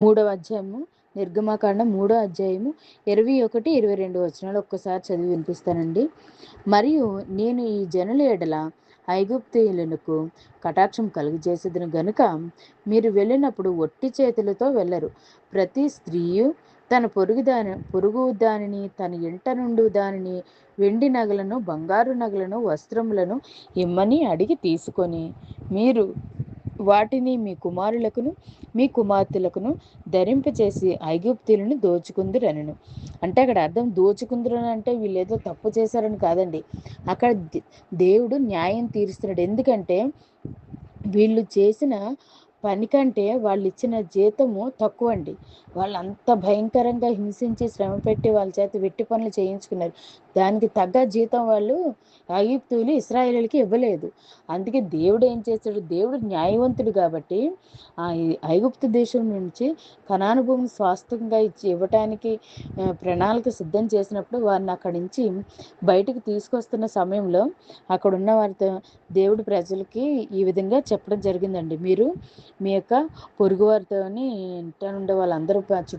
మూడవ అధ్యాయము, నిర్గమాకాండం 3వ అధ్యాయము 21, 22 వచనాలు ఒక్కసారి చదివి వినిపిస్తానండి. మరియు నేను ఈ జనుల ఎడల ఐగుప్తీయులకు కటాక్షం కలుగజేసేదను గనుక మీరు వెళ్ళినప్పుడు ఒట్టి చేతులతో వెళ్ళరు. ప్రతి స్త్రీయు తన పొరుగు దానిని, తన ఇంట నుండి దానిని, వెండి నగలను, బంగారు నగలను, వస్త్రములను ఇమ్మని అడిగి తీసుకొని మీరు వాటిని మీ కుమారులకును మీ కుమార్తెలకును ధరింపచేసి ఐగుప్తీయులను దోచుకుందురనెను. అంటే అక్కడ అర్థం దోచుకుందురని అంటే వీళ్ళు ఏదో తప్పు చేశారని కాదండి. అక్కడ దేవుడు న్యాయం తీరుస్తున్నాడు. ఎందుకంటే వీళ్ళు చేసిన పని కంటే వాళ్ళు ఇచ్చిన జీతము తక్కువ అండి. వాళ్ళు అంత భయంకరంగా హింసించి శ్రమ పెట్టి వాళ్ళ చేత వెట్టి పనులు చేయించుకున్నారు. దానికి తగ్గ జీతం వాళ్ళు ఐగుప్తీయులు ఇశ్రాయేలీయులకి ఇవ్వలేదు. అందుకే దేవుడు ఏం చేశాడు, దేవుడు న్యాయవంతుడు కాబట్టి ఆ ఐగుప్తు దేశం నుంచి కనాను భూమిని స్వాస్థ్యంగా ఇవ్వటానికి ప్రణాళిక సిద్ధం చేసినప్పుడు వారిని అక్కడి నుంచి బయటకు తీసుకొస్తున్న సమయంలో అక్కడ ఉన్న వారితో దేవుడు ప్రజలకి ఈ విధంగా చెప్పడం జరిగిందండి. మీరు మీ యొక్క పొరుగు వారితోని ఇంట ఉండే వాళ్ళందరూ చుట్టుపక్కల